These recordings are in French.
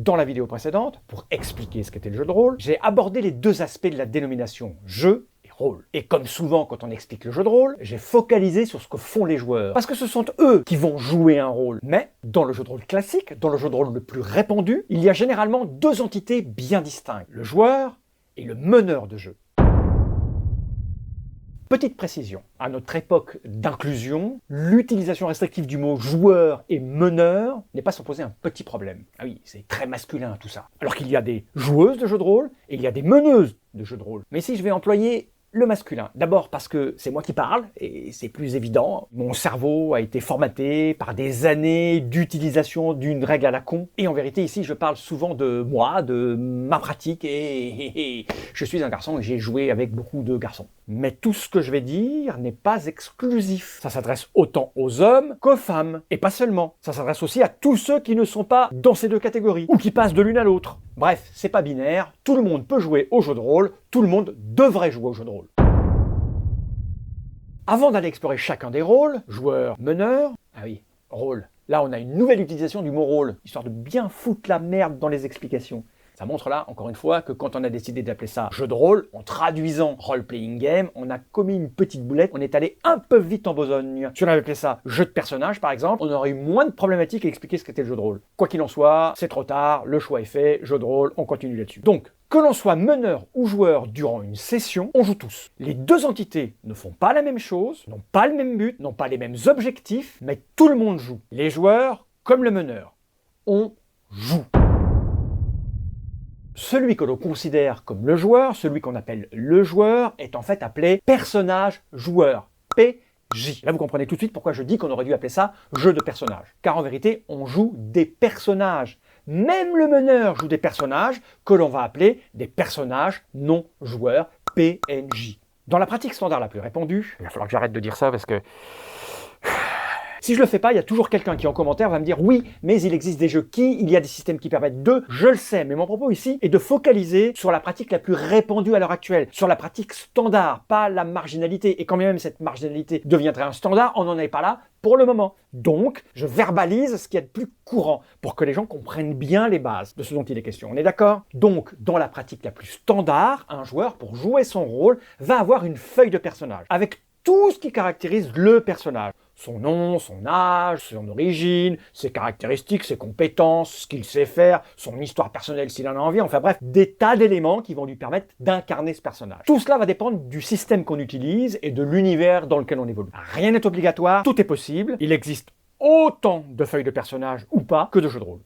Dans la vidéo précédente, pour expliquer ce qu'était le jeu de rôle, j'ai abordé les deux aspects de la dénomination jeu et rôle. Et comme souvent quand on explique le jeu de rôle, j'ai focalisé sur ce que font les joueurs. Parce que ce sont eux qui vont jouer un rôle. Mais dans le jeu de rôle classique, dans le jeu de rôle le plus répandu, il y a généralement deux entités bien distinctes. Le joueur et le meneur de jeu. Petite précision, à notre époque d'inclusion, l'utilisation restrictive du mot joueur et meneur n'est pas sans poser un petit problème. Ah oui, c'est très masculin tout ça. Alors qu'il y a des joueuses de jeux de rôle et il y a des meneuses de jeux de rôle. Mais ici je vais employer le masculin. D'abord parce que c'est moi qui parle, et c'est plus évident. Mon cerveau a été formaté par des années d'utilisation d'une règle à la con. Et en vérité, ici, je parle souvent de moi, de ma pratique, et je suis un garçon et j'ai joué avec beaucoup de garçons. Mais tout ce que je vais dire n'est pas exclusif. Ça s'adresse autant aux hommes qu'aux femmes. Et pas seulement. Ça s'adresse aussi à tous ceux qui ne sont pas dans ces deux catégories, ou qui passent de l'une à l'autre. Bref, c'est pas binaire, tout le monde peut jouer au jeu de rôle, tout le monde devrait jouer au jeu de rôle. Avant d'aller explorer chacun des rôles, joueur, meneur, ah oui, rôle, là on a une nouvelle utilisation du mot rôle, histoire de bien foutre la merde dans les explications. Ça montre là, encore une fois, que quand on a décidé d'appeler ça jeu de rôle, en traduisant role-playing game, on a commis une petite boulette, on est allé un peu vite en besogne. Si on avait appelé ça jeu de personnage, par exemple, on aurait eu moins de problématiques à expliquer ce qu'était le jeu de rôle. Quoi qu'il en soit, c'est trop tard, le choix est fait, jeu de rôle, on continue là-dessus. Donc, que l'on soit meneur ou joueur durant une session, on joue tous. Les deux entités ne font pas la même chose, n'ont pas le même but, n'ont pas les mêmes objectifs, mais tout le monde joue. Les joueurs comme le meneur. On joue. Celui que l'on considère comme le joueur, celui qu'on appelle le joueur, est en fait appelé personnage joueur, PJ. Là vous comprenez tout de suite pourquoi je dis qu'on aurait dû appeler ça jeu de personnage. Car en vérité, on joue des personnages. Même le meneur joue des personnages que l'on va appeler des personnages non joueurs, PNJ. Dans la pratique standard la plus répandue, il va falloir que j'arrête de dire ça parce que si je le fais pas, il y a toujours quelqu'un qui en commentaire va me dire oui, mais il existe des jeux il y a des systèmes qui permettent de, je le sais, mais mon propos ici est de focaliser sur la pratique la plus répandue à l'heure actuelle, sur la pratique standard, pas la marginalité. Et quand même cette marginalité deviendrait un standard, on n'en est pas là pour le moment. Donc, je verbalise ce qu'il y a de plus courant pour que les gens comprennent bien les bases de ce dont il est question. On est d'accord? Donc, dans la pratique la plus standard, un joueur, pour jouer son rôle, va avoir une feuille de personnage avec tout ce qui caractérise le personnage. Son nom, son âge, son origine, ses caractéristiques, ses compétences, ce qu'il sait faire, son histoire personnelle s'il en a envie, enfin bref, des tas d'éléments qui vont lui permettre d'incarner ce personnage. Tout cela va dépendre du système qu'on utilise et de l'univers dans lequel on évolue. Rien n'est obligatoire, tout est possible, il existe autant de feuilles de personnages ou pas que de jeux de rôle.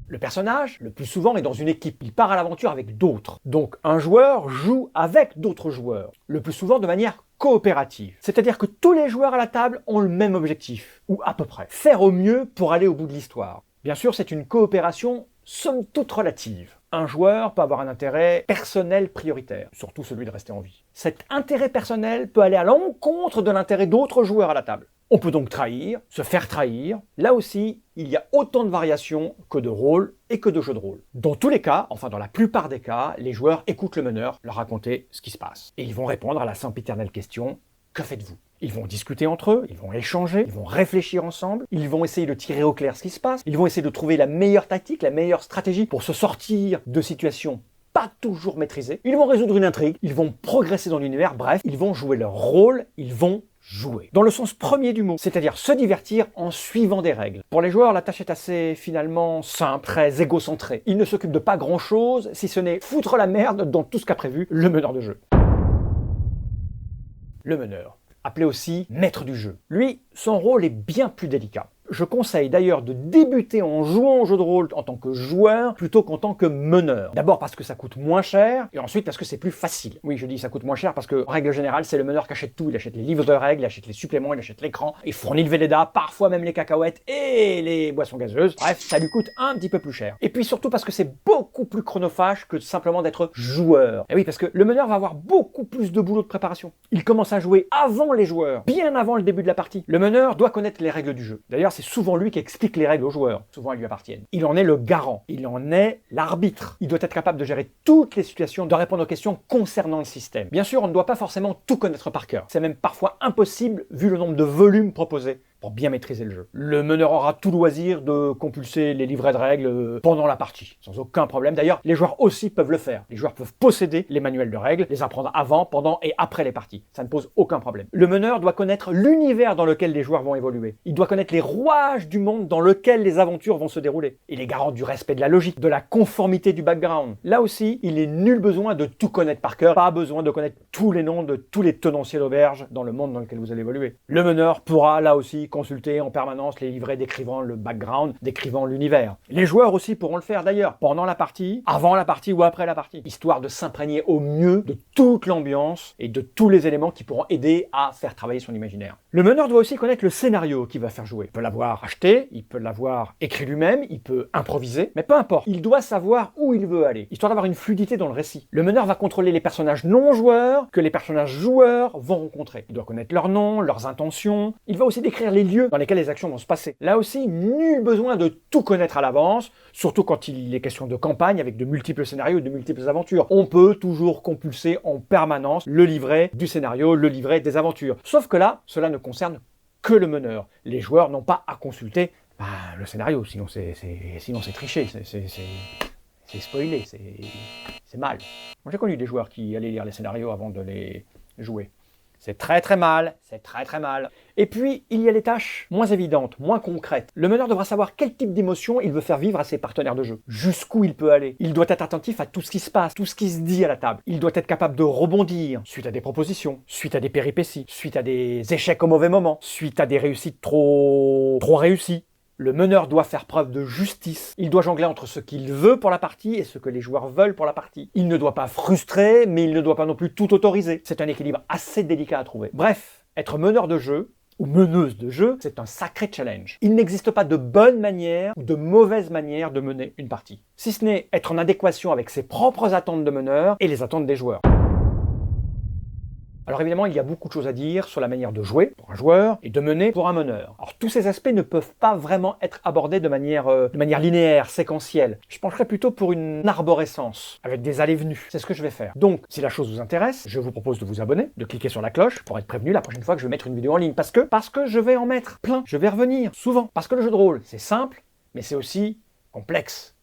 Le personnage, le plus souvent, est dans une équipe. Il part à l'aventure avec d'autres. Donc, un joueur joue avec d'autres joueurs. Le plus souvent de manière coopérative. C'est-à-dire que tous les joueurs à la table ont le même objectif. Ou à peu près. Faire au mieux pour aller au bout de l'histoire. Bien sûr, c'est une coopération somme toute relative. Un joueur peut avoir un intérêt personnel prioritaire, surtout celui de rester en vie. Cet intérêt personnel peut aller à l'encontre de l'intérêt d'autres joueurs à la table. On peut donc trahir, se faire trahir. Là aussi, il y a autant de variations que de rôles et que de jeux de rôle. Dans tous les cas, enfin dans la plupart des cas, les joueurs écoutent le meneur leur raconter ce qui se passe. Et ils vont répondre à la sempiternelle question « Que faites-vous » Ils vont discuter entre eux, ils vont échanger, ils vont réfléchir ensemble, ils vont essayer de tirer au clair ce qui se passe, ils vont essayer de trouver la meilleure tactique, la meilleure stratégie pour se sortir de situations pas toujours maîtrisées. Ils vont résoudre une intrigue, ils vont progresser dans l'univers, bref, ils vont jouer leur rôle, ils vont jouer. Dans le sens premier du mot, c'est-à-dire se divertir en suivant des règles. Pour les joueurs, la tâche est assez finalement simple, très égocentrée. Ils ne s'occupent de pas grand-chose, si ce n'est foutre la merde dans tout ce qu'a prévu le meneur de jeu. Le meneur, appelé aussi maître du jeu. Lui, son rôle est bien plus délicat. Je conseille d'ailleurs de débuter en jouant au jeu de rôle en tant que joueur plutôt qu'en tant que meneur. D'abord parce que ça coûte moins cher et ensuite parce que c'est plus facile. Oui, je dis ça coûte moins cher parce que, en règle générale, c'est le meneur qui achète tout. Il achète les livres de règles, il achète les suppléments, il achète l'écran, il fournit le Velleda, parfois même les cacahuètes et les boissons gazeuses. Bref, ça lui coûte un petit peu plus cher. Et puis surtout parce que c'est beaucoup plus chronophage que simplement d'être joueur. Et oui, parce que le meneur va avoir beaucoup plus de boulot de préparation. Il commence à jouer avant les joueurs, bien avant le début de la partie. Le meneur doit connaître les règles du jeu. D'ailleurs, c'est souvent lui qui explique les règles aux joueurs. Souvent, elles lui appartiennent. Il en est le garant. Il en est l'arbitre. Il doit être capable de gérer toutes les situations, de répondre aux questions concernant le système. Bien sûr, on ne doit pas forcément tout connaître par cœur. C'est même parfois impossible vu le nombre de volumes proposés pour bien maîtriser le jeu. Le meneur aura tout loisir de compulser les livrets de règles pendant la partie, sans aucun problème. D'ailleurs, les joueurs aussi peuvent le faire. Les joueurs peuvent posséder les manuels de règles, les apprendre avant, pendant et après les parties. Ça ne pose aucun problème. Le meneur doit connaître l'univers dans lequel les joueurs vont évoluer. Il doit connaître les rouages du monde dans lequel les aventures vont se dérouler. Il est garant du respect de la logique, de la conformité du background. Là aussi, il n'est nul besoin de tout connaître par cœur, pas besoin de connaître tous les noms de tous les tenanciers d'auberge dans le monde dans lequel vous allez évoluer. Le meneur pourra là aussi consulter en permanence les livrets décrivant le background, décrivant l'univers. Les joueurs aussi pourront le faire d'ailleurs pendant la partie, avant la partie ou après la partie, histoire de s'imprégner au mieux de toute l'ambiance et de tous les éléments qui pourront aider à faire travailler son imaginaire. Le meneur doit aussi connaître le scénario qu'il va faire jouer. Il peut l'avoir acheté, il peut l'avoir écrit lui-même, il peut improviser, mais peu importe, il doit savoir où il veut aller, histoire d'avoir une fluidité dans le récit. Le meneur va contrôler les personnages non joueurs que les personnages joueurs vont rencontrer. Il doit connaître leurs noms, leurs intentions, il va aussi décrire les lieux dans lesquels les actions vont se passer. Là aussi, nul besoin de tout connaître à l'avance, surtout quand il est question de campagne avec de multiples scénarios et de multiples aventures. On peut toujours compulser en permanence le livret du scénario, le livret des aventures. Sauf que là, cela ne concerne que le meneur. Les joueurs n'ont pas à consulter le scénario, sinon c'est triché, c'est spoilé, c'est mal. Moi j'ai connu des joueurs qui allaient lire les scénarios avant de les jouer. C'est très mal, c'est très mal. Et puis, il y a les tâches moins évidentes, moins concrètes. Le meneur devra savoir quel type d'émotion il veut faire vivre à ses partenaires de jeu. Jusqu'où il peut aller. Il doit être attentif à tout ce qui se passe, tout ce qui se dit à la table. Il doit être capable de rebondir suite à des propositions, suite à des péripéties, suite à des échecs au mauvais moment, suite à des réussites trop réussies. Le meneur doit faire preuve de justice. Il doit jongler entre ce qu'il veut pour la partie et ce que les joueurs veulent pour la partie. Il ne doit pas frustrer, mais il ne doit pas non plus tout autoriser. C'est un équilibre assez délicat à trouver. Bref, être meneur de jeu, ou meneuse de jeu, c'est un sacré challenge. Il n'existe pas de bonne manière ou de mauvaise manière de mener une partie. Si ce n'est être en adéquation avec ses propres attentes de meneur et les attentes des joueurs. Alors évidemment, il y a beaucoup de choses à dire sur la manière de jouer pour un joueur et de mener pour un meneur. Alors tous ces aspects ne peuvent pas vraiment être abordés de manière linéaire, séquentielle. Je pencherais plutôt pour une arborescence, avec des allées-venues. C'est ce que je vais faire. Donc, si la chose vous intéresse, je vous propose de vous abonner, de cliquer sur la cloche pour être prévenu la prochaine fois que je vais mettre une vidéo en ligne. Parce que je vais en mettre plein. Je vais revenir souvent. Parce que le jeu de rôle, c'est simple, mais c'est aussi complexe.